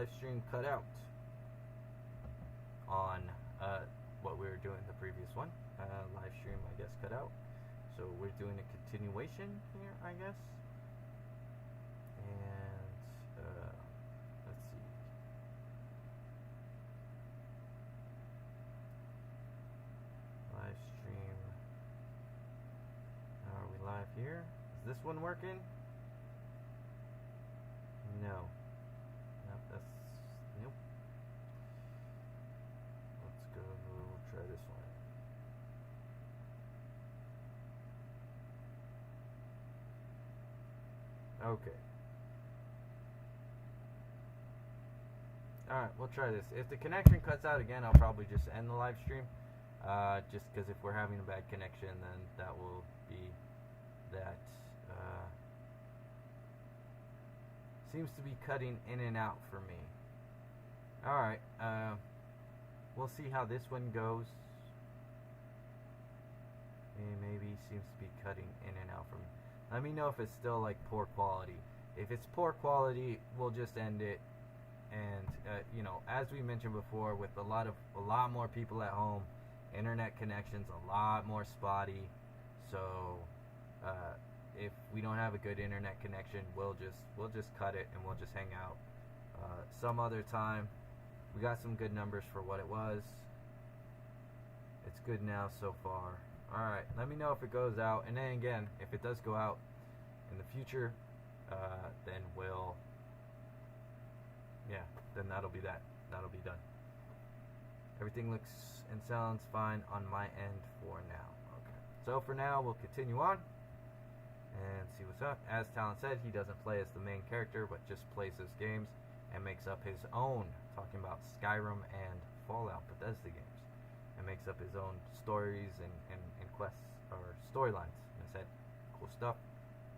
live stream cut out on what we were doing the previous one. Live stream, I guess, cut out. So we're doing a continuation here, I guess. And let's see. Live stream. Are we live here? Is this one working? No. Nope, that's... Nope. Let's go try this one. Okay. Alright, we'll try this. If the connection cuts out again, I'll probably just end the live stream. Just because if we're having a bad connection, then that will be that. Seems to be cutting in and out for me. Alright, we'll see how this one goes. It maybe seems to be cutting in and out for me. Let me know if it's still like poor quality. If it's poor quality, we'll just end it. And you know, as we mentioned before, with a lot more people at home, internet connections a lot more spotty. So if we don't have a good internet connection, we'll just cut it and we'll just hang out some other time. We got some good numbers for what it was. It's good now so far. Alright, let me know if it goes out, and then again, if it does go out in the future, then then that'll be that. That'll be done. Everything looks and sounds fine on my end for now. Okay. So for now, we'll continue on and see what's up. As Talon said, he doesn't play as the main character, but just plays his games and makes up his own, talking about Skyrim and Fallout Bethesda games, and makes up his own stories and quests or storylines. And I said, cool stuff.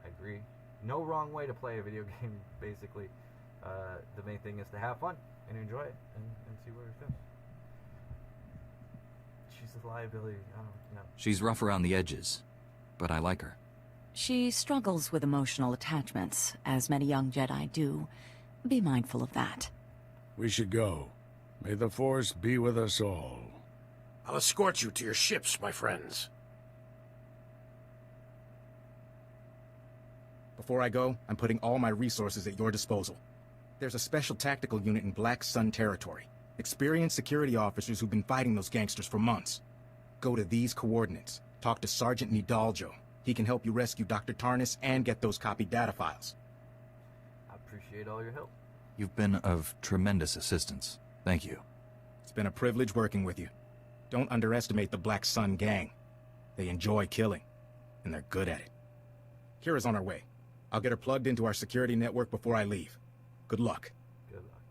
I agree. No wrong way to play a video game, basically. The main thing is to have fun and enjoy it and see where it goes. She's a liability. I don't know. She's rough around the edges, but I like her. She struggles with emotional attachments, as many young Jedi do. Be mindful of that. We should go. May the Force be with us all. I'll escort you to your ships, my friends. Before I go, I'm putting all my resources at your disposal. There's a special tactical unit in Black Sun territory. Experienced security officers who've been fighting those gangsters for months. Go to these coordinates. Talk to Sergeant Nidaljo. He can help you rescue Dr. Tarnis and get those copied data files. I appreciate all your help. You've been of tremendous assistance. Thank you. It's been a privilege working with you. Don't underestimate the Black Sun gang. They enjoy killing, and they're good at it. Kira's on her way. I'll get her plugged into our security network before I leave. Good luck. Good luck.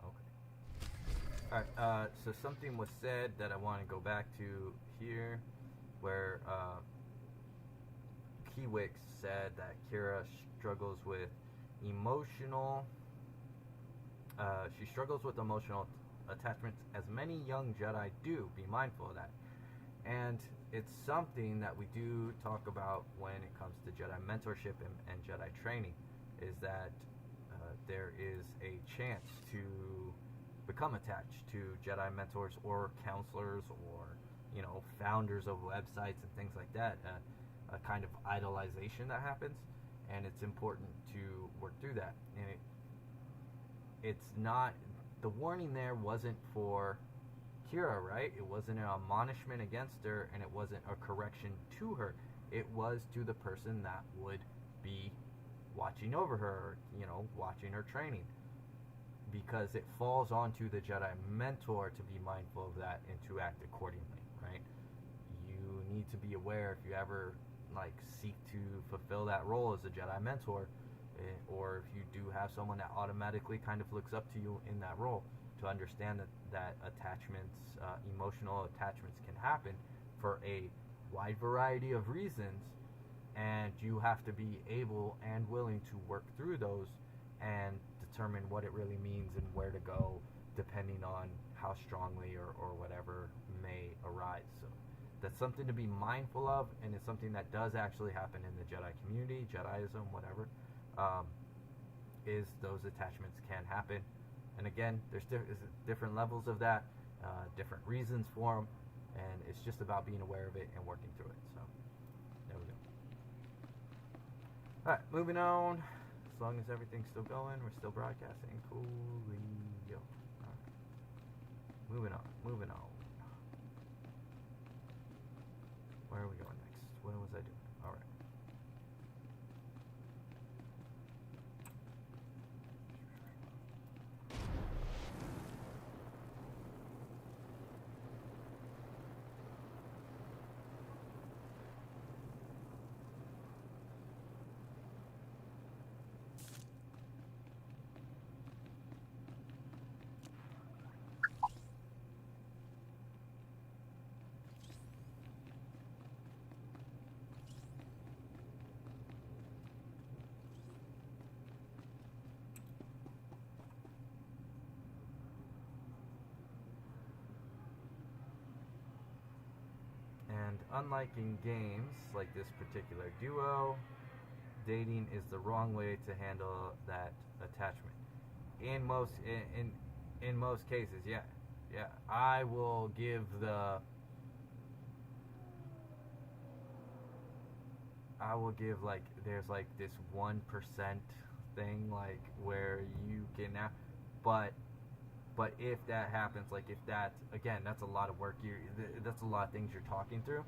Okay. Alright, so something was said that I want to go back to here, where Kiwix said that Kira struggles with emotional attachments, as many young Jedi do. Be mindful of that. And it's something that we do talk about when it comes to Jedi mentorship and Jedi training, is that there is a chance to become attached to Jedi mentors or counselors or, you know, founders of websites and things like that. A kind of idolization that happens, and it's important to work through that. And it's not, the warning there wasn't for Kira, right? It wasn't an admonishment against her, and it wasn't a correction to her. It was to the person that would be watching over her, or, you know, watching her training, because it falls onto the Jedi mentor to be mindful of that and to act accordingly, right? You need to be aware if you ever like seek to fulfill that role as a Jedi mentor, or if you do have someone that automatically kind of looks up to you in that role, to understand that attachments, emotional attachments, can happen for a wide variety of reasons, and you have to be able and willing to work through those and determine what it really means and where to go, depending on how strongly or whatever may arise. So that's something to be mindful of, and it's something that does actually happen in the Jedi community, Jediism, whatever, is those attachments can happen. And again, there's different levels of that, different reasons for them, and it's just about being aware of it and working through it. So there we go. All right, moving on. As long as everything's still going, we're still broadcasting. Coolio. All right. Moving on. Where are we going next? What was I doing? All right. And unlike in games like this particular duo, dating is the wrong way to handle that attachment. In most cases, yeah, I will give like there's like this 1% thing like where you can now, but if that happens, like if that, again, that's a lot of work. That's a lot of things you're talking through,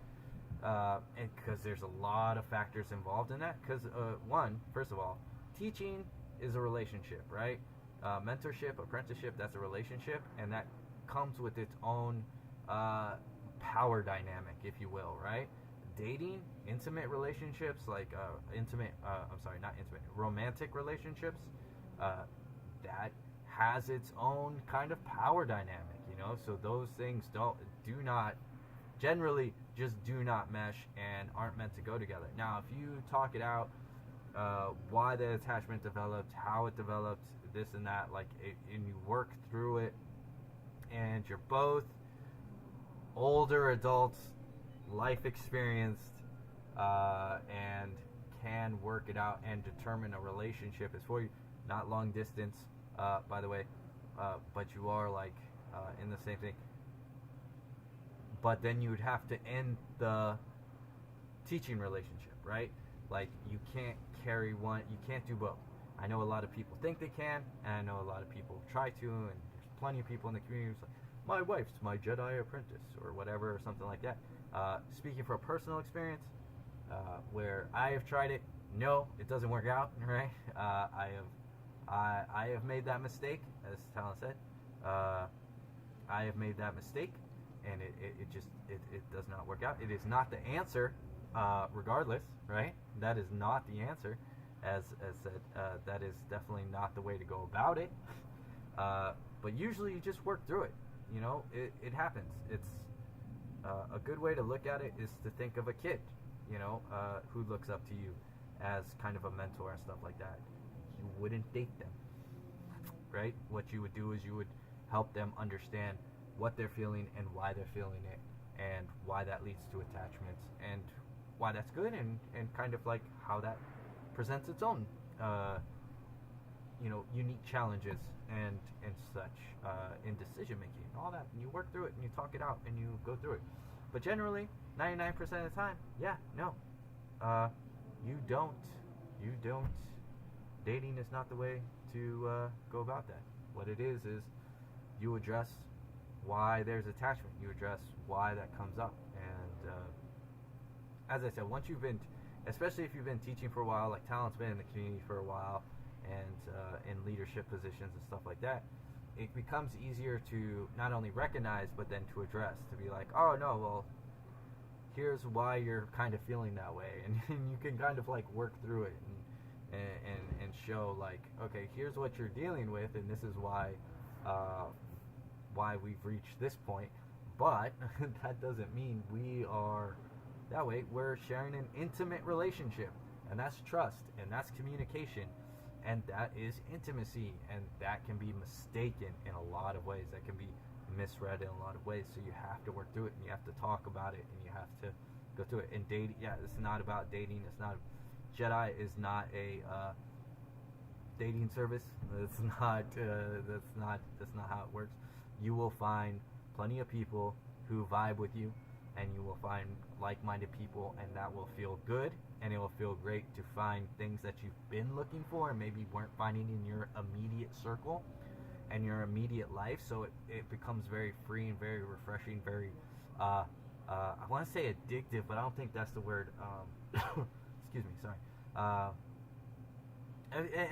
and because there's a lot of factors involved in that. Because first of all, teaching is a relationship, right? Mentorship, apprenticeship, that's a relationship, and that comes with its own power dynamic, if you will, right? Dating, intimate relationships, like romantic relationships, that has its own kind of power dynamic, you know. So those things generally just do not mesh and aren't meant to go together. Now, if you talk it out, why the attachment developed, how it developed, this and that, and you work through it, and you're both older adults, life experienced, and can work it out and determine a relationship is for you, not long distance, by the way, but you are in the same thing. But then you would have to end the teaching relationship, right? Like, you can't carry one, you can't do both. I know a lot of people think they can, and I know a lot of people try to, and there's plenty of people in the community who's like, my wife's my Jedi apprentice, or whatever, or something like that. Speaking from personal experience, where I have tried it, no, it doesn't work out, right? I have made that mistake, as Talon said. I have made that mistake, and it just does not work out. It is not the answer, regardless, right? That is not the answer, as said. That is definitely not the way to go about it. But usually you just work through it. You know, it happens. It's a good way to look at it is to think of a kid, you know, who looks up to you as kind of a mentor and stuff like that. You wouldn't date them, right? What you would do is you would help them understand what they're feeling and why they're feeling it, and why that leads to attachments, and why that's good, and kind of like how that presents its own unique challenges and such in decision making and all that. And you work through it and you talk it out and you go through it. But generally, 99% of the time, you don't. Dating is not the way to go about that. What it is you address why there's attachment. You address why that comes up. And as I said, once you've been, especially if you've been teaching for a while, like Talon's been in the community for a while, and in leadership positions and stuff like that, it becomes easier to not only recognize, but then to address, to be like, oh no, well, here's why you're kind of feeling that way, and you can kind of like work through it and show like, okay, here's what you're dealing with, and this is why we've reached this point. But that doesn't mean we are that way. We're sharing an intimate relationship, and that's trust, and that's communication, and that is intimacy, and that can be mistaken in a lot of ways. That can be misread in a lot of ways. So you have to work through it, and you have to talk about it, and you have to go through it. And dating, it's not about dating. It's not, Jedi is not a dating service. That's not how it works. You will find plenty of people who vibe with you, and you will find like-minded people, and that will feel good, and it will feel great to find things that you've been looking for and maybe weren't finding in your immediate circle and your immediate life. So it becomes very free and very refreshing, very I want to say addictive, but I don't think that's the word. Excuse me, sorry.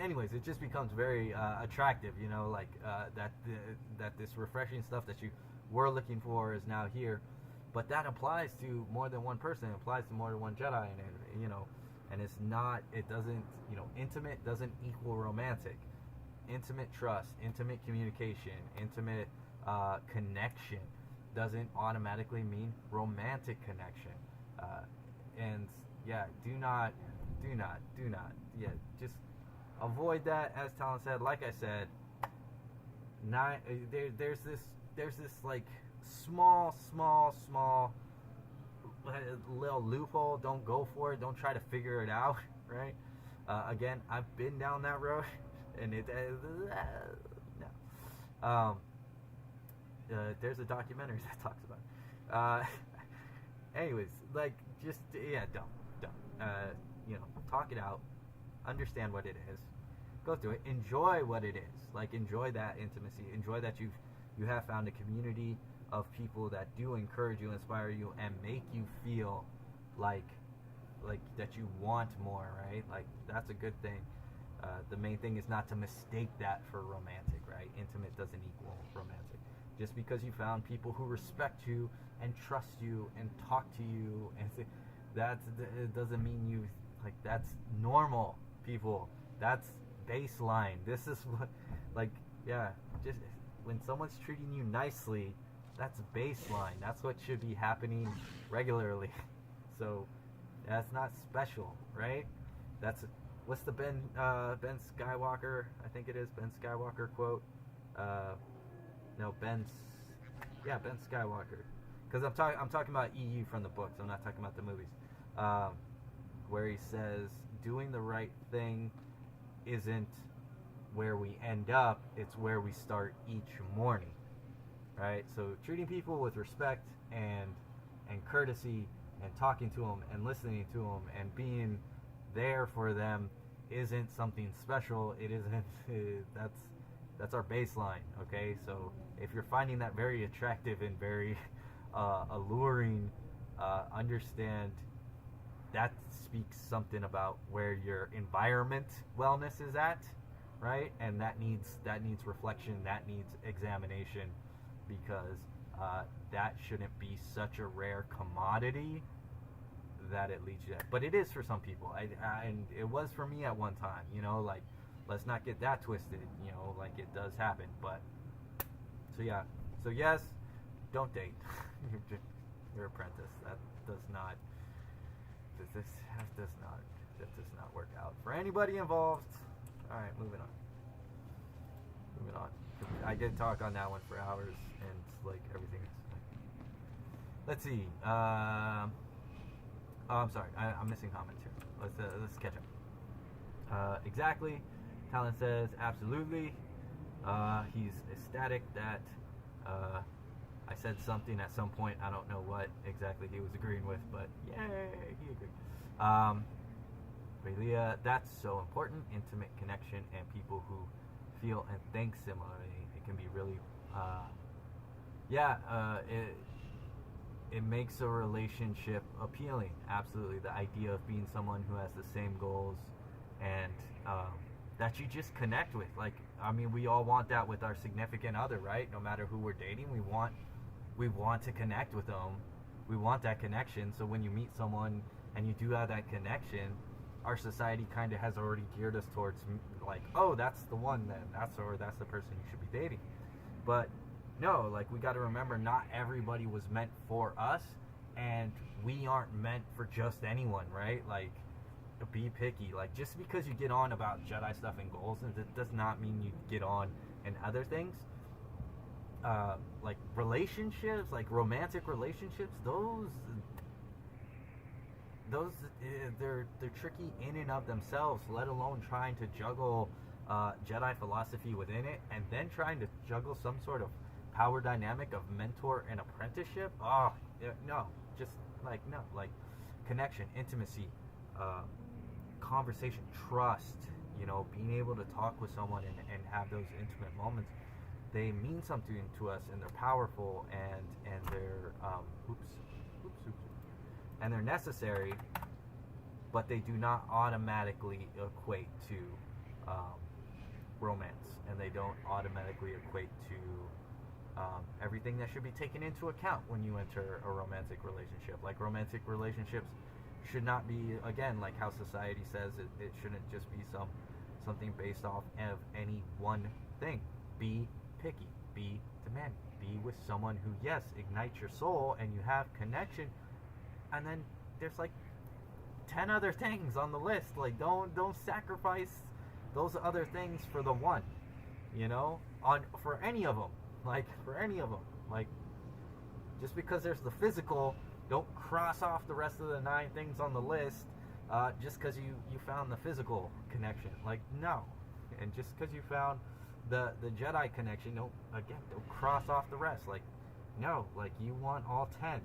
Anyways, it just becomes very attractive, you know, like that this refreshing stuff that you were looking for is now here. But that applies to more than one person. It applies to more than one Jedi, and you know, and it's not. It doesn't. You know, intimate doesn't equal romantic. Intimate trust, intimate communication, intimate connection doesn't automatically mean romantic connection. And yeah, do not. Yeah, just avoid that. As Talon said, like I said, there's this like small little loophole. Don't go for it. Don't try to figure it out, right? Again, I've been down that road, and no. There's a documentary that talks about it. Anyways, like, just, yeah, don't. You know, talk it out. Understand what it is. Go through it. Enjoy what it is. Like, enjoy that intimacy. Enjoy that you have found a community of people that do encourage you, inspire you, and make you feel like that you want more, right? Like, that's a good thing. The main thing is not to mistake that for romantic, right? Intimate doesn't equal romantic. Just because you found people who respect you and trust you and talk to you, and it doesn't mean you, like, that's normal, people. That's baseline. This is what, like, yeah, just when someone's treating you nicely, that's baseline. That's what should be happening regularly. So that's not special, right? That's, what's the Ben Skywalker, I think it is Ben Skywalker quote. No, Ben Skywalker. Because I'm talking about EU from the books. I'm not talking about the movies. Where he says, doing the right thing isn't where we end up, it's where we start each morning, right? So treating people with respect and courtesy, and talking to them and listening to them and being there for them isn't something special. It isn't. That's our baseline, okay? So if you're finding that very attractive and very alluring, understand that speaks something about where your environment wellness is at, right? And that needs reflection, that needs examination, because that shouldn't be such a rare commodity that it leads you to that. But it is for some people, and it was for me at one time, you know, like, let's not get that twisted, you know, like, it does happen. But so yeah, so yes, don't date your apprentice. That does not work out for anybody involved. All right, moving on. I did talk on that one for hours, and like everything is. Let's see. Oh, I'm sorry. I'm missing comments here. Let's catch up. Exactly. Talon says absolutely. He's ecstatic that I said something at some point. I don't know what exactly he was agreeing with, but yay, he agreed. Leah, that's so important. Intimate connection and people who feel and think similarly. It can be really, it makes a relationship appealing. Absolutely. The idea of being someone who has the same goals and that you just connect with. Like, I mean, we all want that with our significant other, right? No matter who we're dating, we want to connect with them. We want that connection. So when you meet someone and you do have that connection, our society kind of has already geared us towards, like, oh, that's the one then. That's the person you should be dating. But no, like, we got to remember, not everybody was meant for us, and we aren't meant for just anyone, right? Like, be picky. Like, just because you get on about Jedi stuff and goals, and it does not mean you get on in other things. Like relationships, like romantic relationships, those they're tricky in and of themselves, let alone trying to juggle Jedi philosophy within it, and then trying to juggle some sort of power dynamic of mentor and apprenticeship. Oh, yeah, no, just like no, like connection, intimacy, conversation, trust. You know, being able to talk with someone and have those intimate moments. They mean something to us, and they're powerful, and they're and they're necessary, but they do not automatically equate to romance, and they don't automatically equate to everything that should be taken into account when you enter a romantic relationship. Like, romantic relationships should not be, again, like how society says it shouldn't just be something based off of any one thing. Be picky, be demanding, be with someone who, yes, ignites your soul and you have connection, and then there's like 10 other things on the list. Like, don't sacrifice those other things for the one, you know, for any of them. Like, just because there's the physical, don't cross off the rest of the 9 things on the list just because you found the physical connection. Like, no. And just because you found the Jedi connection, don't cross off the rest. Like, no, like, you want all 10.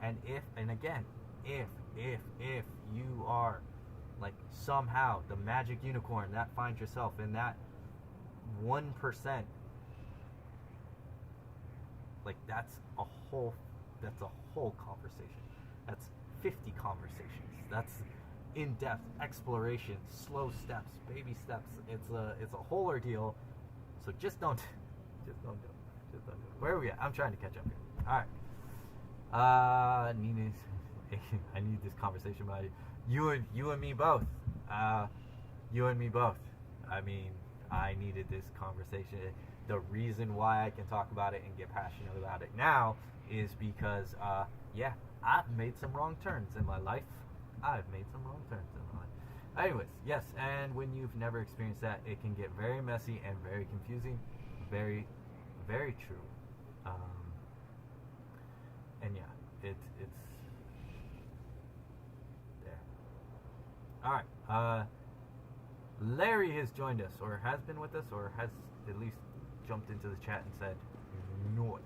And if you are like somehow the magic unicorn that finds yourself in that 1%, like, that's a whole conversation. That's 50 conversations. That's in-depth exploration, slow steps, baby steps. It's a whole ordeal. So just don't do it. Where are we at? I'm trying to catch up here. All right. I need this conversation about you and me both. You and me both. I mean, I needed this conversation. The reason why I can talk about it and get passionate about it now is because, I've made some wrong turns in my life. Anyways, yes, and when you've never experienced that, it can get very messy and very confusing. Very, very true. And yeah, it's there. All right. Larry has joined us, or has been with us, or has at least jumped into the chat and said, "Noise."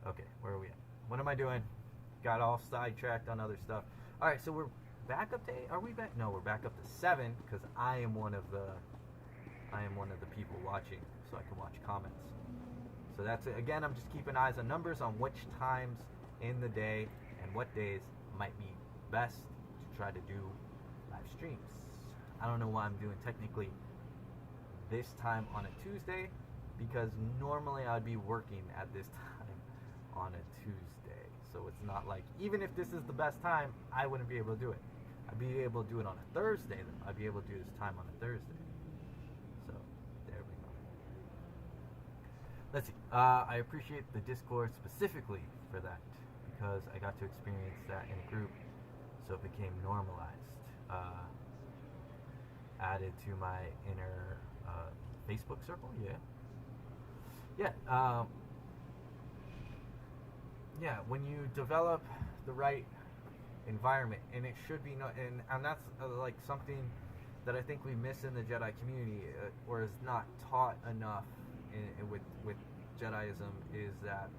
Okay, where are we at? What am I doing? Got all sidetracked on other stuff. All right, so we're back up to 8. Are we back? No, we're back up to 7 because I am one of the people watching, so I can watch comments. So that's it. Again, I'm just keeping eyes on numbers on which times in the day and what days might be best to try to do live streams. I don't know why I'm doing technically this time on a Tuesday, because normally I'd be working at this time on a Tuesday. So it's not like, even if this is the best time, I wouldn't be able to do it. I'd be able to do it on a Thursday, though. I'd be able to do this time on a Thursday. So, there we go. Let's see. I appreciate the Discord specifically for that, because I got to experience that in a group, so it became normalized. Added to my inner Facebook circle, when you develop the right environment, and it should be and that's like something that I think we miss in the Jedi community, or is not taught enough with Jediism, is that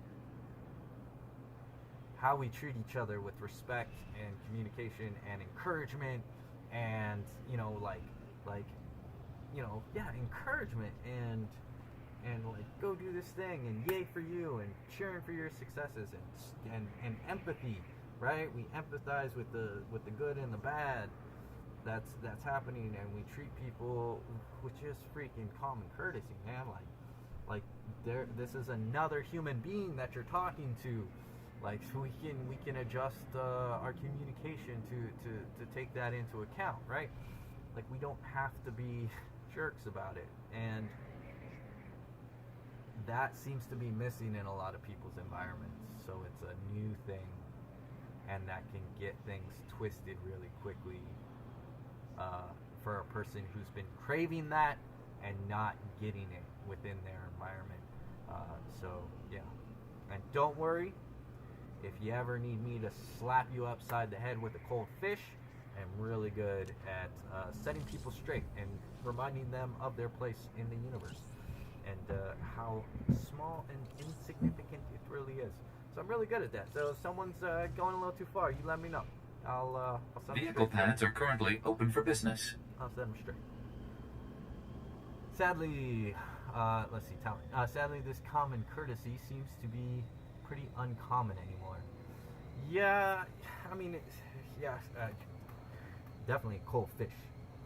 how we treat each other with respect and communication and encouragement, and encouragement and like, go do this thing, and yay for you, and cheering for your successes, and empathy, right? We empathize with the good and the bad that's happening, and we treat people with just freaking common courtesy, man. Like this is another human being that you're talking to. Like, we can adjust our communication to take that into account, right? Like, we don't have to be jerks about it, and that seems to be missing in a lot of people's environments. So it's a new thing, and that can get things twisted really quickly for a person who's been craving that and not getting it within their environment. And don't worry, if you ever need me to slap you upside the head with a cold fish, am really good at setting people straight and reminding them of their place in the universe and how small and insignificant it really is. So I'm really good at that. So if someone's going a little too far, you let me know. I'll send them Vehicle straight. paths are currently open for business. I'll set them straight. Sadly, let's see, talent. Sadly, this common courtesy seems to be pretty uncommon anymore. Yeah, I mean, definitely cold fish,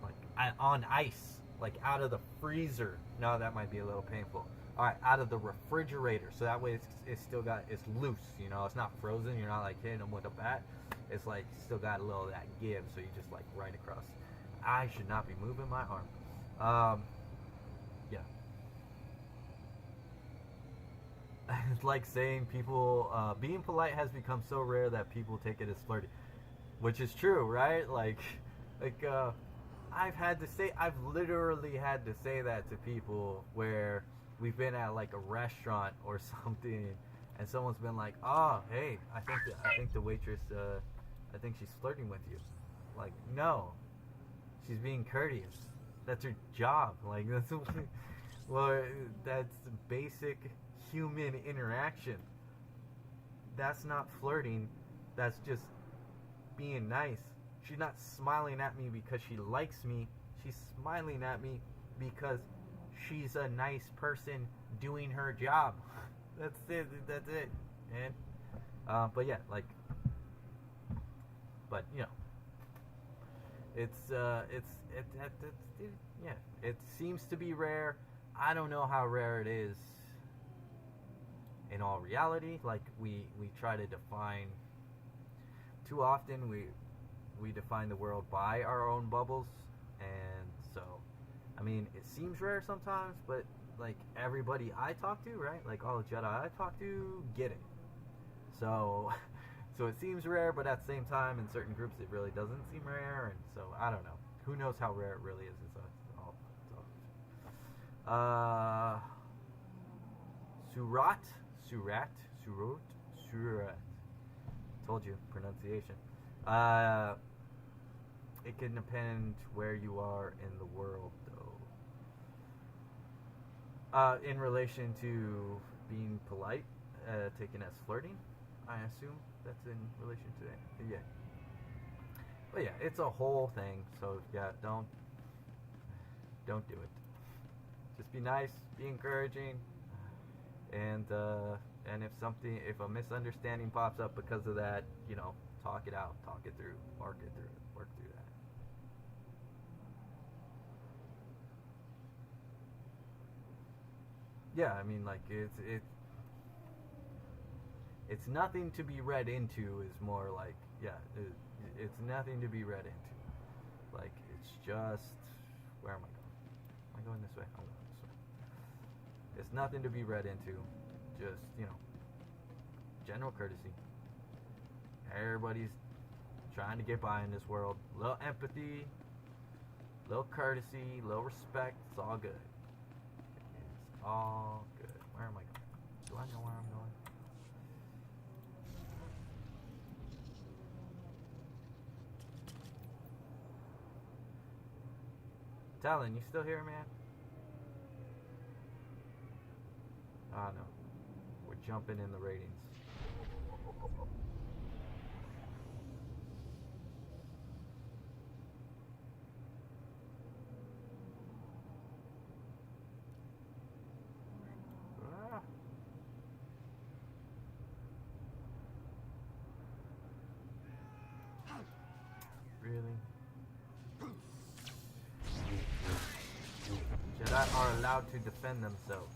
like on ice, like out of the freezer. No, that might be a little painful. All right, out of the refrigerator, so that way it's still it's loose. You know, it's not frozen. You're not like hitting them with a bat. It's like still got a little of that give, so you just like right across. I should not be moving my arm. Yeah. It's like saying people being polite has become so rare that people take it as flirty, which is true, right? Like I've literally had to say that to people where we've been at like a restaurant or something, and someone's been like, "Oh, hey, I think the waitress, I think she's flirting with you." Like, no, she's being courteous. That's her job. Like well, that's basic human interaction. That's not flirting. That's just being nice. She's not smiling at me because she likes me. She's smiling at me because she's a nice person doing her job. That's it. That's it. And but yeah, like, but you know, yeah. It seems to be rare. I don't know how rare it is in all reality. Like we try to define. Too often we define the world by our own bubbles, and so I mean it seems rare sometimes, but like everybody I talk to, right? Like all the Jedi I talk to get it. So it seems rare, but at the same time in certain groups it really doesn't seem rare, and so I don't know. Who knows how rare it really is? It's all Surat. Told you, pronunciation. It can depend where you are in the world, though. In relation to being polite, taken as flirting, I assume that's in relation to that. Yeah. But yeah, it's a whole thing. So yeah, don't do it. Just be nice, be encouraging, and if a misunderstanding pops up because of that, you know, talk it out, talk it through, work through that. Yeah, I mean, like it's nothing to be read into. Is more like, yeah, it's nothing to be read into. Like it's just, where am I going? Am I going this way? I'm going this way. It's nothing to be read into. Just, you know, general courtesy. Everybody's trying to get by in this world. Little empathy, little courtesy, little respect. It's all good. It's all good. Where am I going? Do I know where I'm going? Talon, you still here, man? Ah, no. We're jumping in the ratings. Ah. Really? Jedi are allowed to defend themselves.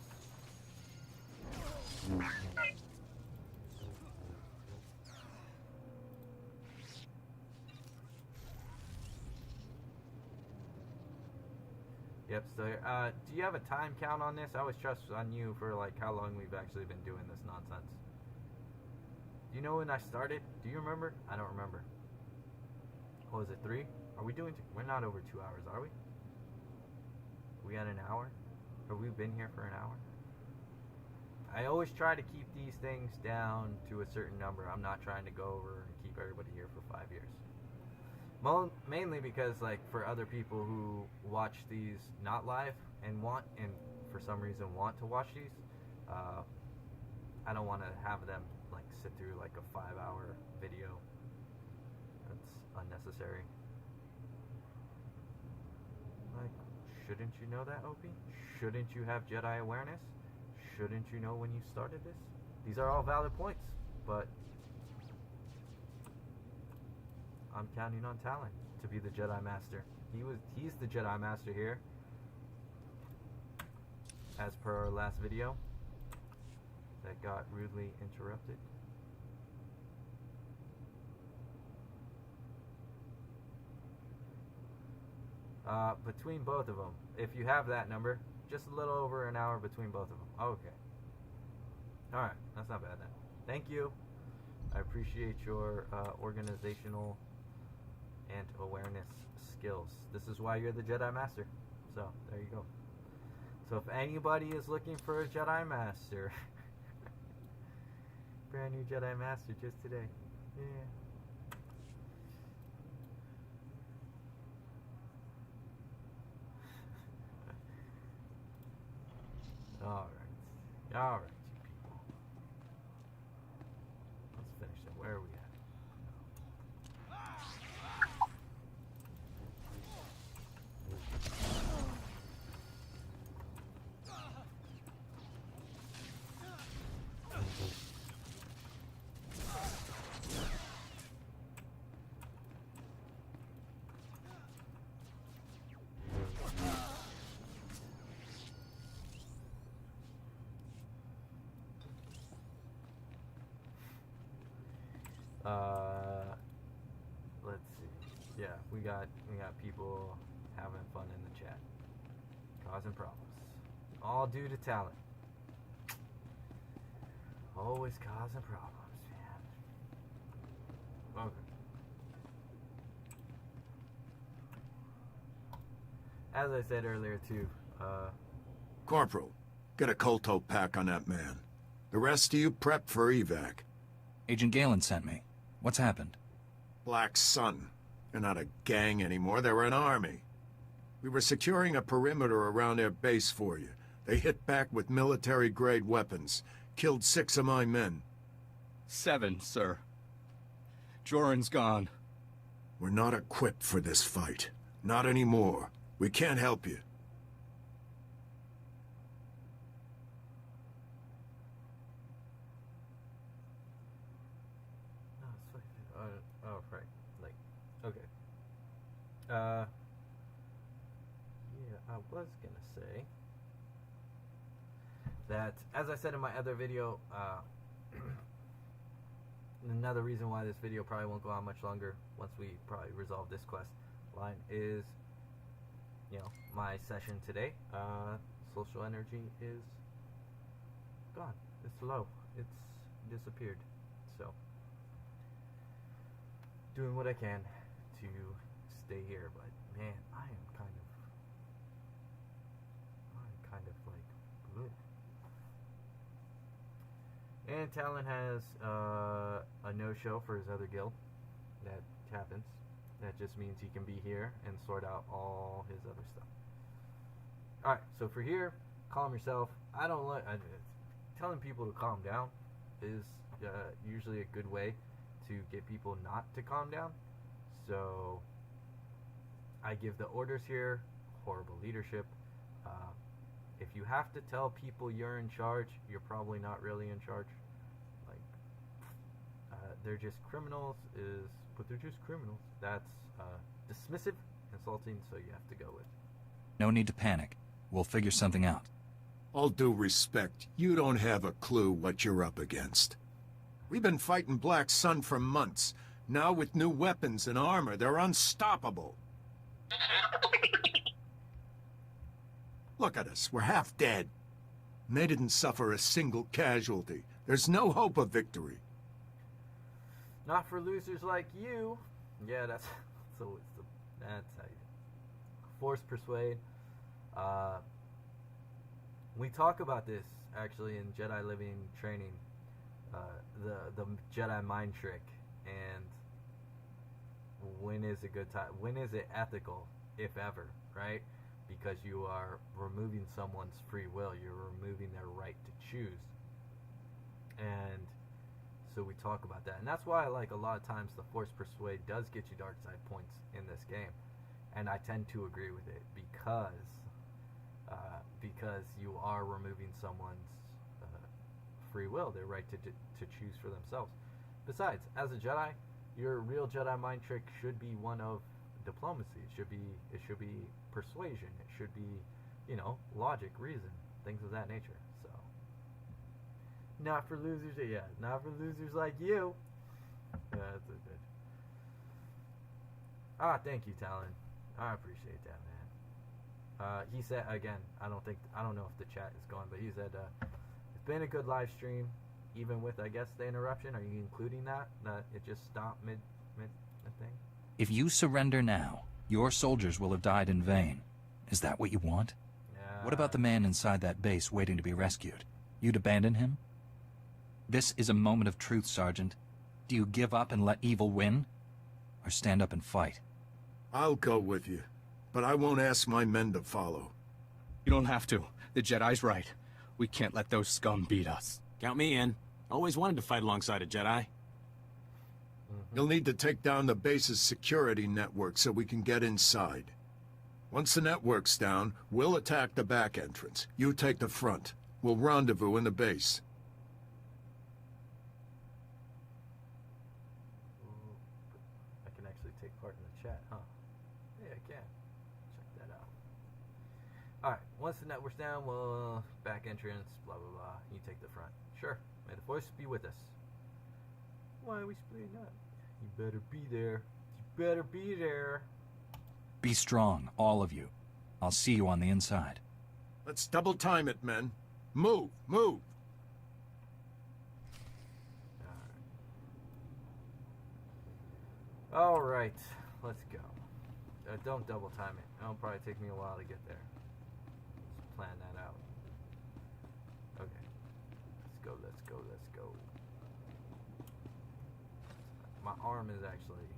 Yep, so do you have a time count on this? I always trust on you for like how long we've actually been doing this nonsense. Do you know when I started? Do you remember? I don't remember. What was it, 3? Are we doing we're not over 2 hours, are we? Are we at an hour? Have we been here for an hour? I always try to keep these things down to a certain number. I'm not trying to go over and keep everybody here for 5 years. Mainly because, like, for other people who watch these not live and for some reason want to watch these, I don't want to have them like sit through like a 5-hour video. That's unnecessary. Like, shouldn't you know that, Opie? Shouldn't you have Jedi awareness? Shouldn't you know when you started this? These are all valid points, but I'm counting on Talon to be the Jedi Master. He's the Jedi Master here, as per our last video that got rudely interrupted. Between both of them, if you have that number, just a little over an hour between both of them. Okay. Alright, that's not bad then. Thank you. I appreciate your organizational and awareness skills. This is why you're the Jedi Master. So, there you go. So if anybody is looking for a Jedi Master, brand new Jedi Master just today. Yeah. Alright, you people. Let's finish it. Where are we at? Let's see. Yeah, we got people having fun in the chat, causing problems, all due to talent. Always causing problems, man. Okay. As I said earlier too, Corporal, get a Colto pack on that man. The rest of you prep for evac. Agent Galen sent me. What's happened? Black Sun. They're not a gang anymore, they're an army. We were securing a perimeter around their base for you. They hit back with military-grade weapons. Killed 6 of my men. 7, sir. Joran's gone. We're not equipped for this fight. Not anymore. We can't help you. oh, right. Like, okay. Yeah, I was gonna say that, as I said in my other video, another reason why this video probably won't go on much longer once we probably resolve this quest line is, you know, my session today. Social energy is gone. It's low. It's disappeared. So, doing what I can to stay here, but man, I'm kind of like blue. And Talon has a no-show for his other guild. That happens. That just means he can be here and sort out all his other stuff. Alright, so for here, calm yourself. I don't like... telling people to calm down is usually a good way to get people not to calm down. So, I give the orders here. Horrible leadership. If you have to tell people you're in charge, you're probably not really in charge. Like, they're just criminals, but they're just criminals. That's dismissive, insulting, so you have to go with. No need to panic. We'll figure something out. All due respect, you don't have a clue what you're up against. We've been fighting Black Sun for months. Now with new weapons and armor, they're unstoppable. Look at us, we're half dead. And they didn't suffer a single casualty. There's no hope of victory. Not for losers like you. Yeah, that's so. That's how you force persuade. We talk about this actually in Jedi Living Training, the Jedi mind trick, and when is a good time? When is it ethical, if ever, right? Because you are removing someone's free will. You're removing their right to choose. And so we talk about that. And that's why, like, a lot of times the Force Persuade does get you dark side points in this game. And I tend to agree with it because you are removing someone's free will, their right to choose for themselves. Besides, as a Jedi, your real Jedi mind trick should be one of diplomacy. It should be persuasion. It should be, logic, reason, things of that nature. So, not for losers, not for losers like you. That's a good. Thank you, Talon. I appreciate that, man. He said again. I don't know if the chat is going, but he said it's been a good live stream, even with, I guess, the interruption. Are you including that it just stopped mid thing? If you surrender now, your soldiers will have died in vain. Is that what you want? What about the man inside that base waiting to be rescued? You'd abandon him? This is a moment of truth, Sergeant. Do you give up and let evil win? Or stand up and fight? I'll go with you, but I won't ask my men to follow. You don't have to. The Jedi's right. We can't let those scum beat us. Count me in. Always wanted to fight alongside a Jedi. You'll need to take down the base's security network so we can get inside. Once the network's down, we'll attack the back entrance. You take the front. We'll rendezvous in the base. I can actually take part in the chat, huh? Yeah, I can. Check that out. Alright, once the network's down, we'll back entrance, blah, blah, blah. You take the front. Sure. May the Force be with us. Why are we splitting up? You better be there. You better be there. Be strong, all of you. I'll see you on the inside. Let's double time it, men. Move, move. All right, let's go. Don't double time it. It'll probably take me a while to get there. Let's plan that out. Okay. Let's go, let's go, let's go. My arm is actually...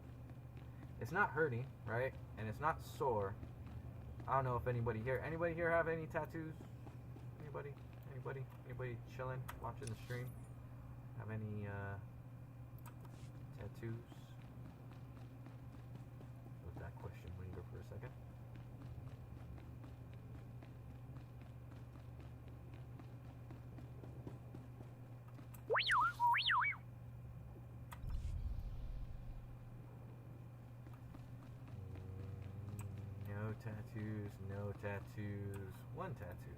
It's not hurting, right? And it's not sore. I don't know if anybody here have any tattoos? Anybody chilling, watching the stream? Have any tattoos? Let that question linger for a second. No tattoos, no tattoos, one tattoo.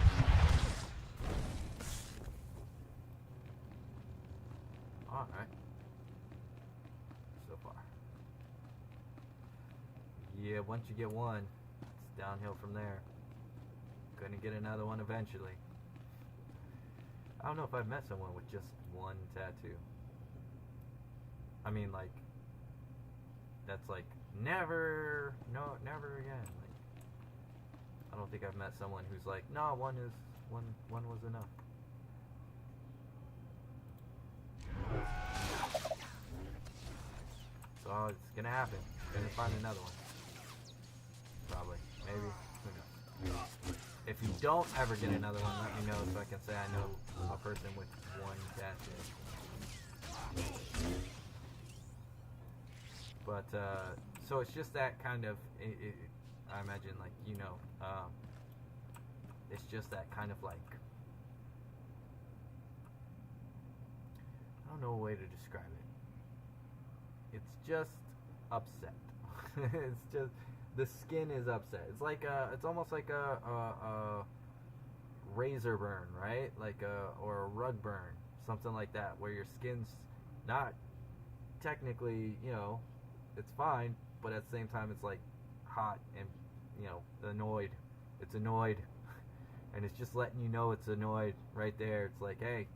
Alright. So far. Yeah, once you get one, it's downhill from there. Gonna get another one eventually. I don't know if I've met someone with just one tattoo. I mean, like, that's like, never again. Like, I don't think I've met someone who's like, no, one was enough. So it's gonna happen. Gonna find another one. Probably. Maybe. Who knows? If you don't ever get another one, let me know so I can say I know a person with one tattoo. But, so it's just that kind of, I imagine, like, it's just that kind of, like, I don't know a way to describe it. It's just upset. It's just, the skin is upset. It's like it's almost like a razor burn, right? Like or a rug burn, something like that, where your skin's not technically, it's fine, but at the same time it's like hot and, annoyed. It's annoyed, and it's just letting you know it's annoyed right there. It's like, hey,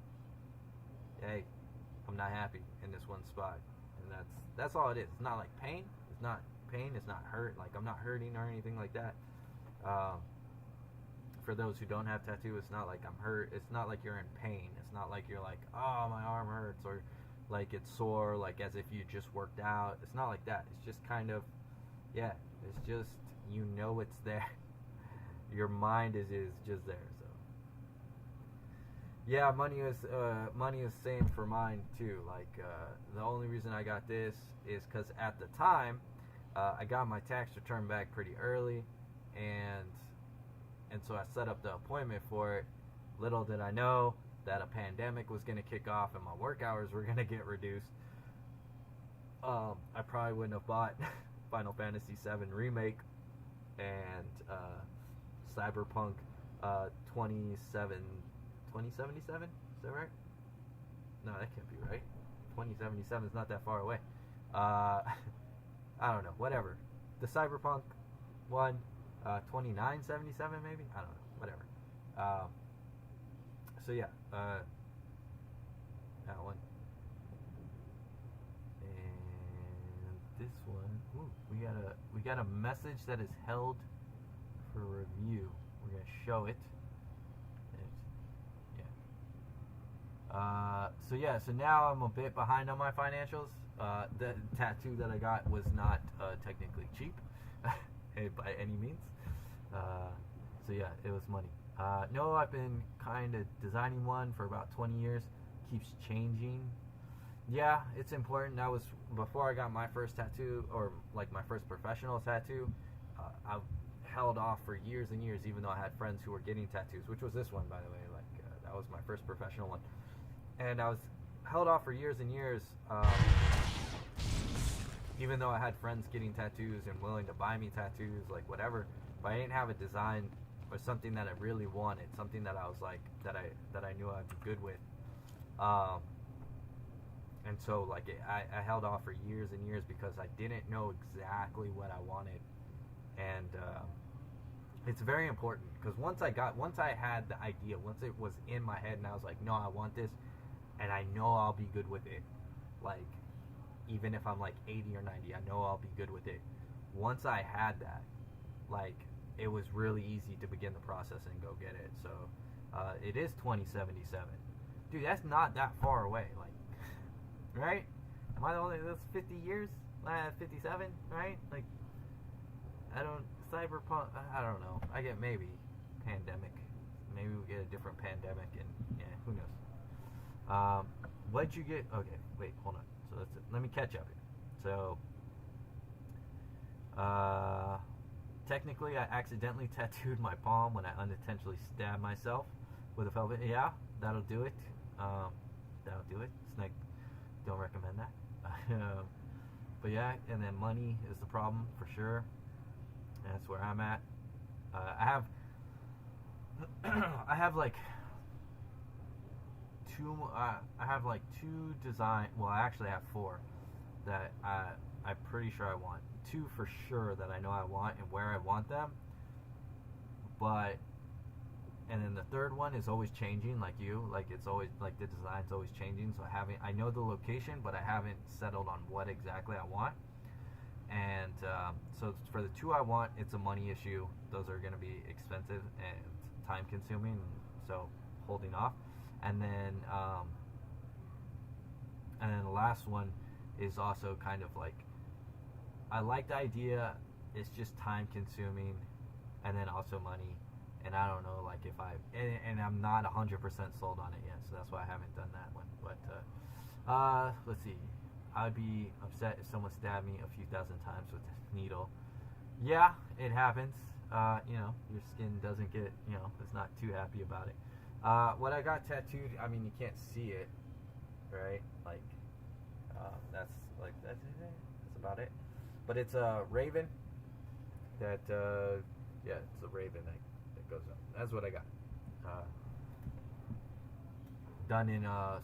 I'm not happy in this one spot, and that's all it is. It's not like pain. It's not pain. It's not hurt. Like, I'm not hurting or anything like that. For those who don't have tattoos, it's not like I'm hurt. It's not like you're in pain. It's not like you're like, oh, my arm hurts, or like it's sore, like as if you just worked out. It's not like that. It's just kind of, yeah, it's just, you know, it's there. Your mind is just there. So yeah, money is same for mine too. Like the only reason I got this is because at the time I got my tax return back pretty early, and so I set up the appointment for it. Little did I know that a pandemic was going to kick off and my work hours were going to get reduced. I probably wouldn't have bought Final Fantasy VII Remake and Cyberpunk 2077? Is that right? No, that can't be right. 2077 is not that far away. I don't know. Whatever. The Cyberpunk one, 2977 maybe? I don't know. Whatever. So yeah, that one. And this one. Ooh, we got a message that is held for review. We're gonna show it. So now I'm a bit behind on my financials. The tattoo that I got was not technically cheap by any means. So yeah, it was money. No, I've been kind of designing one for about 20 years. Keeps changing. Yeah, it's important. That was before I got my first tattoo, or like my first professional tattoo. I held off for years and years, even though I had friends who were getting tattoos, which was this one, by the way. Like that was my first professional one, and I was held off for years and years. Even though I had friends getting tattoos and willing to buy me tattoos, like whatever, but I didn't have a design or something that I really wanted, something that I was like that I knew I'd be good with. And so like I held off for years and years because I didn't know exactly what I wanted. And it's very important because once I had the idea, once it was in my head and I was like, no, I want this, and I know I'll be good with it. Like even if I'm like 80 or 90, I know I'll be good with it. Once I had that, like it was really easy to begin the process and go get it. So it is 2077. Dude, that's not that far away. Like, right? Am I the only? That's 50 years? 57, right? Like, Cyberpunk, I don't know. I get maybe pandemic. Maybe we get a different pandemic, and yeah, who knows? What'd you get? Okay, wait, hold on. So let me catch up here. So, technically, I accidentally tattooed my palm when I unintentionally stabbed myself with a velvet. Yeah, that'll do it. That'll do it. Snake, don't recommend that. But yeah, and then money is the problem for sure. And that's where I'm at. I have like two design. Well, I actually have four that I'm pretty sure I want. Two for sure that I know I want and where I want them. And then the third one is always changing, like you. Like it's always like the design's always changing. So I know the location, but I haven't settled on what exactly I want. And so for the two I want, it's a money issue. Those are going to be expensive and time consuming. So holding off. And then the last one is also kind of like, I like the idea, it's just time consuming, and then also money, and I don't know, like if and I'm not 100% sold on it yet, so that's why I haven't done that one. But let's see, I'd be upset if someone stabbed me a few thousand times with a needle. Yeah, it happens. Your skin doesn't get, it's not too happy about it. What I got tattooed, I mean, you can't see it, right? Like, that's about it. But it's a raven that, it's a raven that goes up. That's what I got. Done in a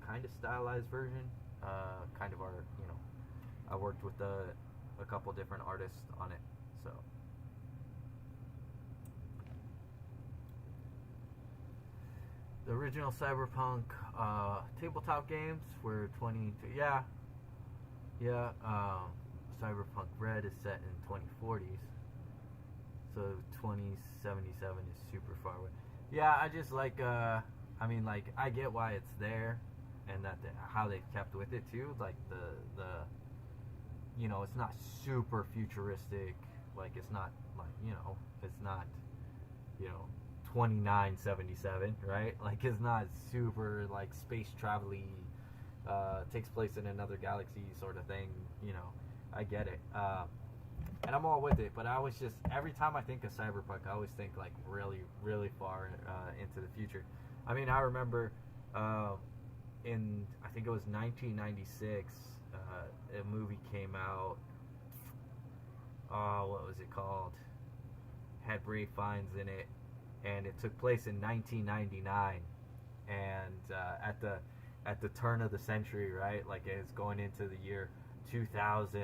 kind of stylized version. Kind of our, I worked with a couple different artists on it, so. The original Cyberpunk tabletop games were 22. Yeah. Cyberpunk Red is set in 2040s, so 2077 is super far away. Yeah, I just like, I get why it's there, and that how they kept with it too, like the you know, it's not super futuristic, like it's not like, you know, it's not, you know, 2977, right? Like it's not super like space travel-y, takes place in another galaxy sort of thing, you know. I get it, and I'm all with it, but I always just, every time I think of Cyberpunk, I always think like really, really far into the future. I mean, I remember in, I think it was 1996, a movie came out. Oh, what was it called? Had Ray Fiennes in it, and it took place in 1999, and at the turn of the century, right? Like it's going into the year 2000,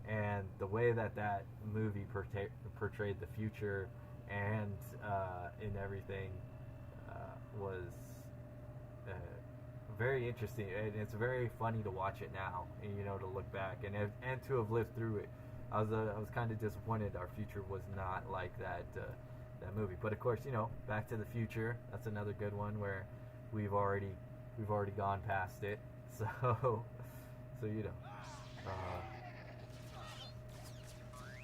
and the way that movie portrayed the future and in everything was very interesting, and it's very funny to watch it now, and you know, to look back and to have lived through it. I was kind of disappointed our future was not like that movie, but of course, you know, Back to the Future, that's another good one where we've already gone past it, so you know,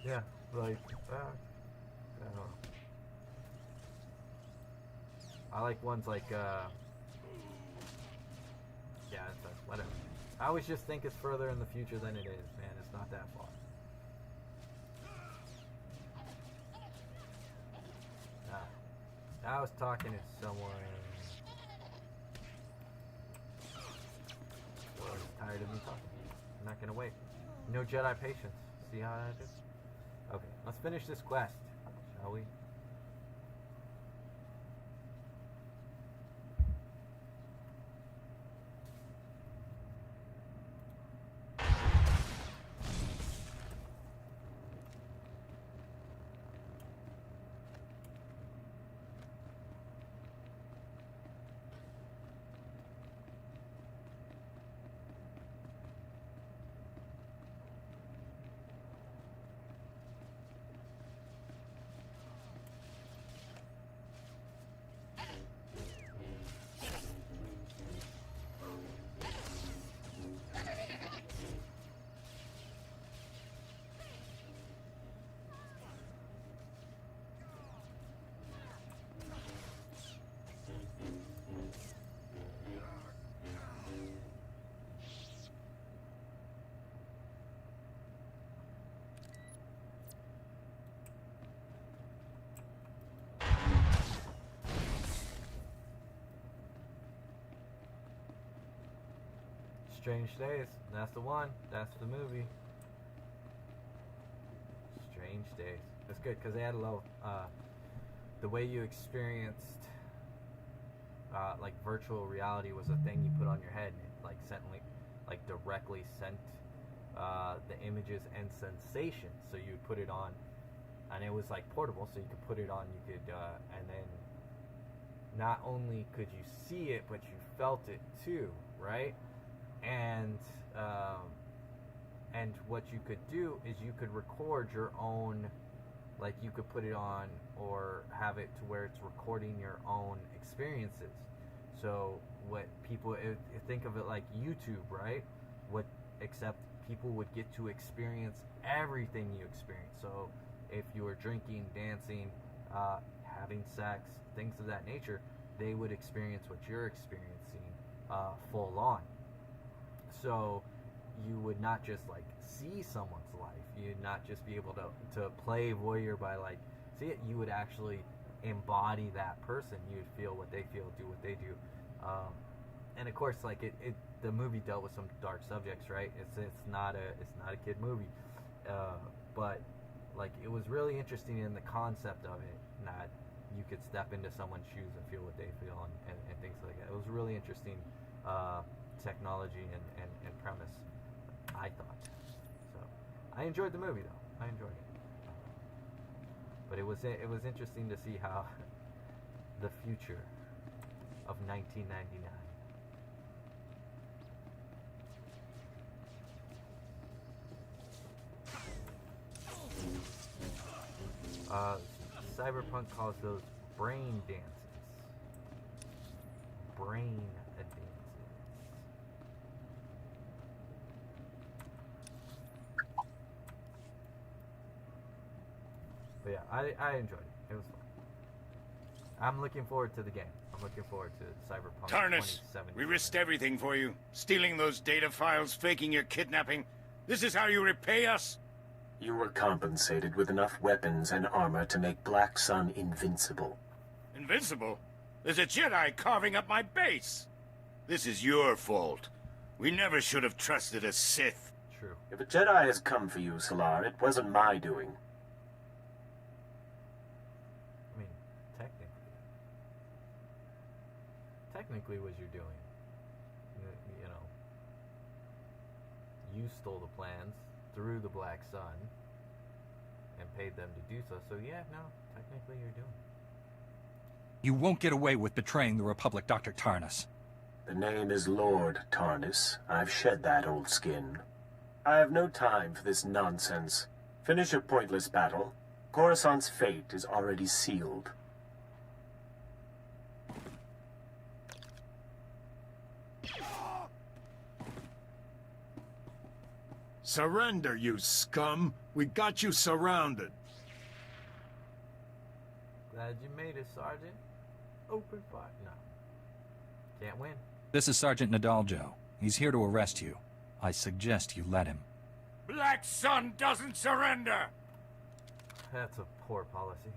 yeah, like I don't know. I like ones like yeah, it's whatever. I always just think it's further in the future than it is, man. It's not that far. I was talking to someone who was tired of me talking. I'm not gonna wait. No Jedi patience. See how that is? Okay, let's finish this quest, shall we? Strange Days. That's the one. That's the movie. Strange Days. It's good because they had a little, the way you experienced, like virtual reality was a thing you put on your head, and it like directly sent the images and sensations. So you put it on, and it was like portable, so you could put it on. You could, and then not only could you see it, but you felt it too, right? And what you could do is you could record your own, like you could put it on or have it to where it's recording your own experiences. So what people think of it like YouTube, right? Except people would get to experience everything you experience. So if you were drinking, dancing, having sex, things of that nature, they would experience what you're experiencing full on. So you would not just like see someone's life. You'd not just be able to play voyeur by like see it. You would actually embody that person. You'd feel what they feel, do what they do. And of course, like the movie dealt with some dark subjects, right? It's not a kid movie, but like it was really interesting in the concept of it, that you could step into someone's shoes and feel what they feel and things like that. It was really interesting technology and premise, I thought. So I enjoyed the movie though. I enjoyed it, but it was interesting to see how the future of 1999. Cyberpunk calls those brain dances. Brain dances. yeah, I enjoyed it. It was fun. I'm looking forward to the game. I'm looking forward to Cyberpunk Tarnus, 2077. we risked everything for you. Stealing those data files, faking your kidnapping. This is how you repay us? You were compensated with enough weapons and armor to make Black Sun invincible. Invincible? There's a Jedi carving up my base. This is your fault. We never should have trusted a Sith. True. If a Jedi has come for you, Solar, it wasn't my doing. I mean, technically, was your doing. You know, you stole the plans through the Black Sun and paid them to do so. So yeah, no, technically you're doing. You won't get away with betraying the Republic, Dr. Tarnus. The name is Lord Tarnus. I've shed that old skin. I have no time for this nonsense. Finish your pointless battle. Coruscant's fate is already sealed. Surrender, you scum! We got you surrounded. Glad you made it, Sergeant. Open fire. No. Can't win. This is Sergeant Nadaljo. He's here to arrest you. I suggest you let him. Black Sun doesn't surrender! That's a poor policy.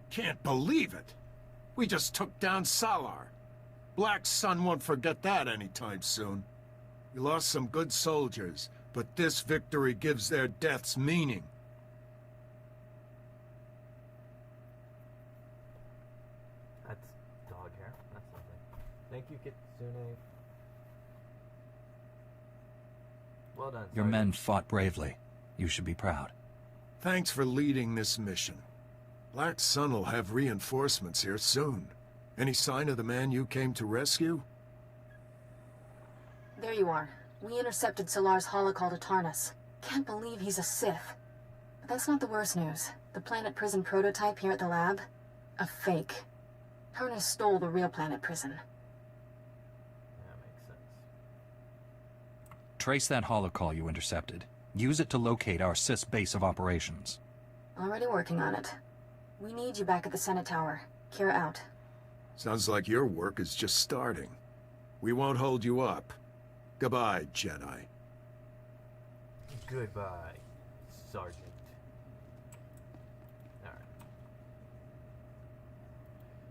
Can't believe it. We just took down Salar. Black Sun won't forget that anytime soon. We lost some good soldiers, but this victory gives their deaths meaning. That's dog hair. That's something. Thank you, Kitsune. Well done, Your Sergeant. men fought bravely. You should be proud. Thanks for leading this mission. Black Sun will have reinforcements here soon. Any sign of the man you came to rescue? There you are. We intercepted Solar's holocall to Tarnus. Can't believe he's a Sith. But that's not the worst news. The planet prison prototype here at the lab? A fake. Tarnus stole the real planet prison. That makes sense. Trace that holocall you intercepted. Use it to locate our Sith's base of operations. Already working on it. We need you back at the Senate Tower. Kira out. Sounds like your work is just starting. We won't hold you up. Goodbye, Jedi. Goodbye, Sergeant.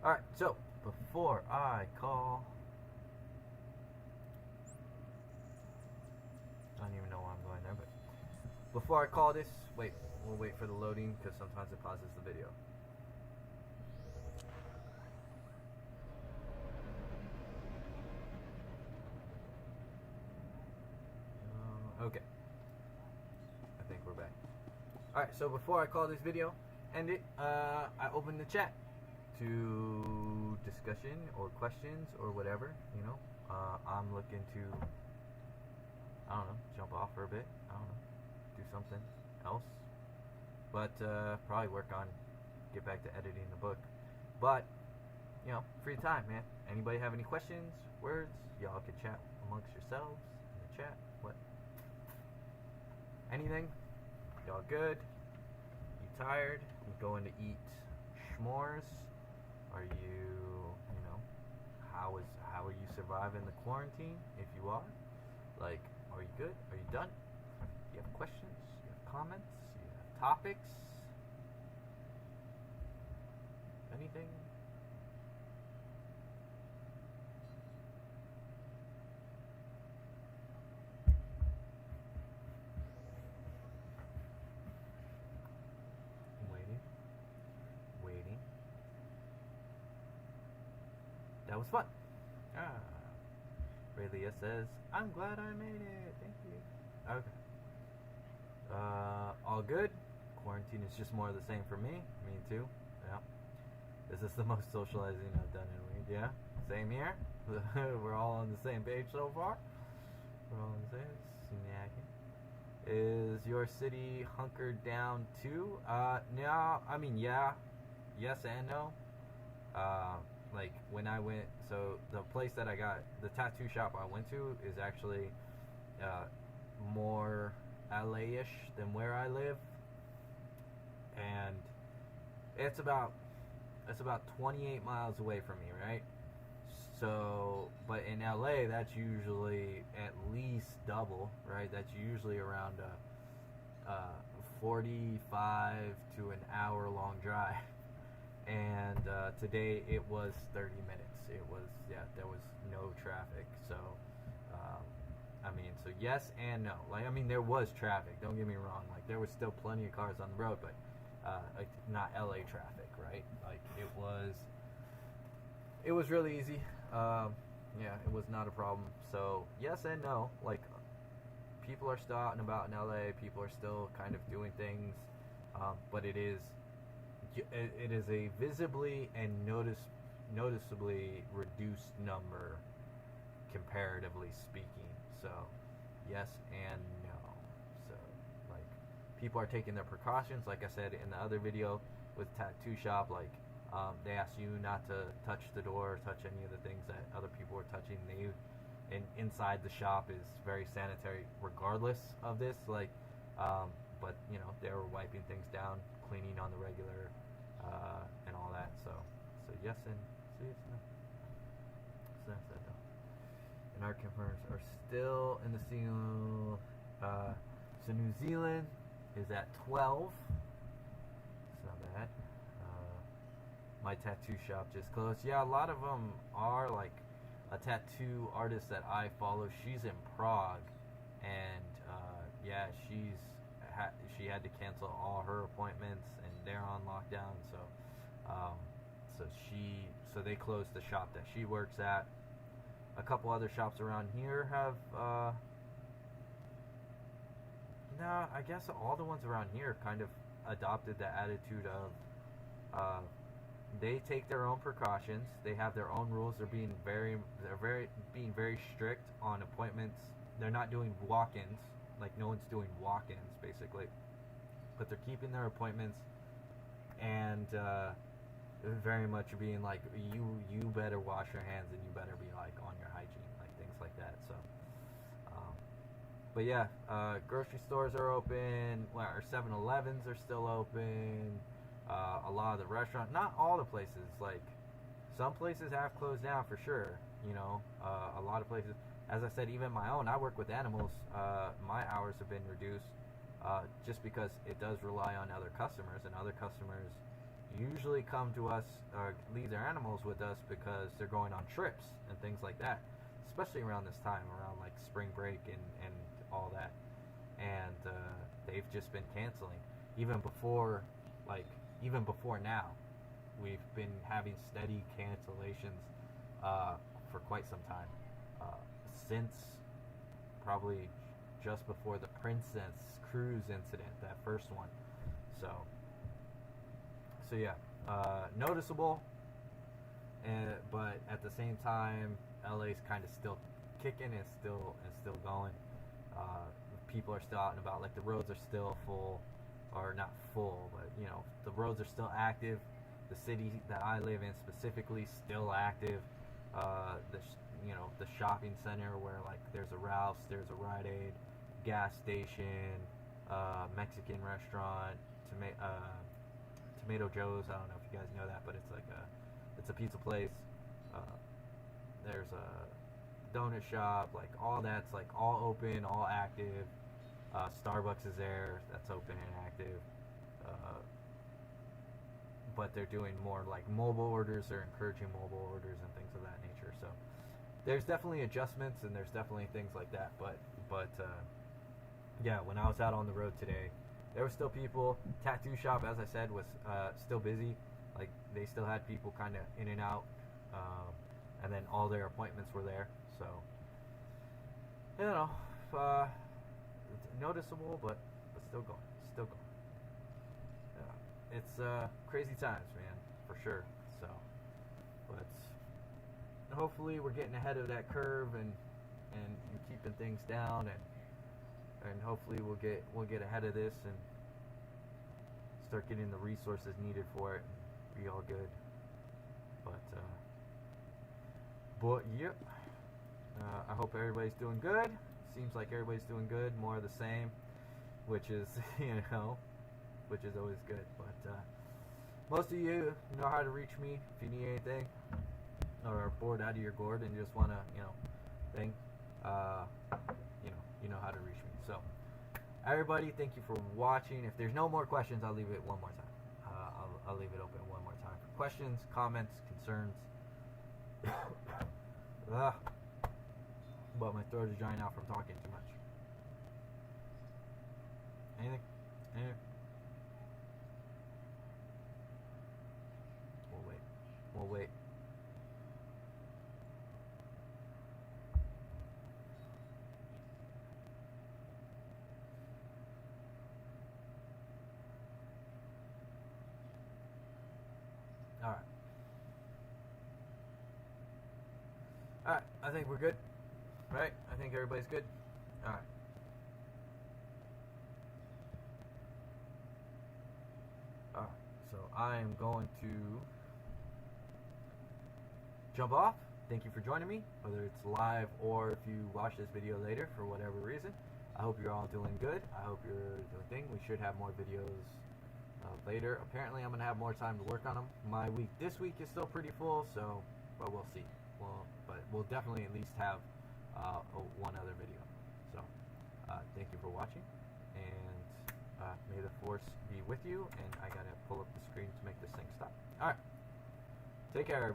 Alright, so, before I call... I don't even know why I'm going there, but... Before I call this, wait, we'll wait for the loading, because sometimes it pauses the video. Okay. I think we're back. Alright, so before I call this video, end it, I opened the chat to discussion or questions or whatever, you know. I'm looking to, I don't know, jump off for a bit, I don't know, do something else. But, probably work on, get back to editing the book. But, you know, free time, man. Anybody have any questions, words? Y'all can chat amongst yourselves in the chat. What? Anything? Y'all good? You tired? You going to eat s'mores? Are you know, how are you surviving the quarantine? If you are, like, are you good? Are you done? You have questions? You have comments? You have topics? Anything? Waiting. That was fun. Raylia says, I'm glad I made it. Thank you. Okay. All good? quarantine is just more of the same for me. Me too. Yeah. This is the most socializing I've done in a week. Yeah. Same here. We're all on the same page so far. We're all on the same. Is your city hunkered down too? No. I mean, yeah. Yes and no. Like when I went, so the place that I got, the tattoo shop I went to is actually more LA-ish than where I live, and it's about 28 miles away from me, right? So, but in LA, that's usually at least double, right? That's usually around a 45 to an hour long drive. And today it was 30 minutes. It was, yeah, there was no traffic. So, I mean, so yes and no. Like, I mean, there was traffic. Don't get me wrong. Like, there was still plenty of cars on the road, but like not LA traffic, right? Like, it was really easy. Yeah, it was not a problem. So yes and no. Like, people are still out and about in LA. People are still kind of doing things, but it is a visibly and noticeably reduced number, comparatively speaking. So yes and no. So, like, people are taking their precautions. Like I said in the other video with tattoo shop, like, they ask you not to touch the door or touch any of the things that other people are touching. And inside the shop is very sanitary regardless of this. Like, but you know, they were wiping things down, cleaning on the regular, and all that. So yes and see, it's no. So that's that though. And our confirms are still in the single. So New Zealand is at 12. It's not bad. My tattoo shop just closed. Yeah, a lot of them are. Like, a tattoo artist that I follow, she's in Prague, and yeah, she had to cancel all her appointments, and they're on lockdown. So they closed the shop that she works at. A couple other shops around here have I guess all the ones around here kind of adopted the attitude of they take their own precautions. They have their own rules. They're being very strict on appointments. They're not doing walk-ins. Like, no one's doing walk-ins basically, but they're keeping their appointments, and very much being like, you better wash your hands, and you better be like on your hygiene, like things like that. So, but yeah, grocery stores are open. Well, our 7-Elevens are still open. A lot of the restaurants, not all the places, like some places have closed down for sure, you know. A lot of places, as I said, even my own, I work with animals, my hours have been reduced, just because it does rely on other customers, and other customers usually come to us or leave their animals with us because they're going on trips and things like that, especially around this time, around like spring break and all that, and they've just been canceling. Even before now, we've been having steady cancellations for quite some time, since probably just before the Princess Cruise incident, that first one. So yeah, noticeable, but at the same time, LA's kind of still kicking and still going. People are still out and about. Like, the roads are still full. Or not full, but you know, the roads are still active. The city that I live in specifically still active. The shopping center where, like, there's a Ralph's, there's a Rite Aid, gas station, Mexican restaurant, Tomato Joe's. I don't know if you guys know that, but it's a pizza place. There's a donut shop. Like, all that's like all open, all active. Starbucks is there, that's open and active, but they're doing more like mobile orders. They're encouraging mobile orders and things of that nature. So there's definitely adjustments, and there's definitely things like that. But yeah, when I was out on the road today, there were still people. Tattoo shop, as I said, was still busy. Like, they still had people kind of in and out, and then all their appointments were there. So, you know, noticeable, but still going. it's crazy times, man, for sure. So, but hopefully we're getting ahead of that curve and keeping things down, and hopefully we'll get ahead of this and start getting the resources needed for it and be all good. But yep, I hope everybody's doing good. Seems like everybody's doing good, more of the same, which is which is always good. But most of you know how to reach me if you need anything, or are bored out of your gourd and just want to thing. You know how to reach me. So everybody, thank you for watching. If there's no more questions, I'll leave it one more time. I'll leave it open one more time for questions, comments, concerns. But my throat is drying out from talking too much. Anything? We'll wait. Alright, I think we're good. Right? I think everybody's good. Alright. Alright, so I am going to jump off. Thank you for joining me, whether it's live or if you watch this video later for whatever reason. I hope you're all doing good. I hope you're doing thing. We should have more videos later. Apparently I'm going to have more time to work on them. My week this week is still pretty full, so, but we'll see. But we'll definitely at least have one other video. So thank you for watching, and may the force be with you. And I gotta pull up the screen to make this thing stop. Alright, take care, everybody.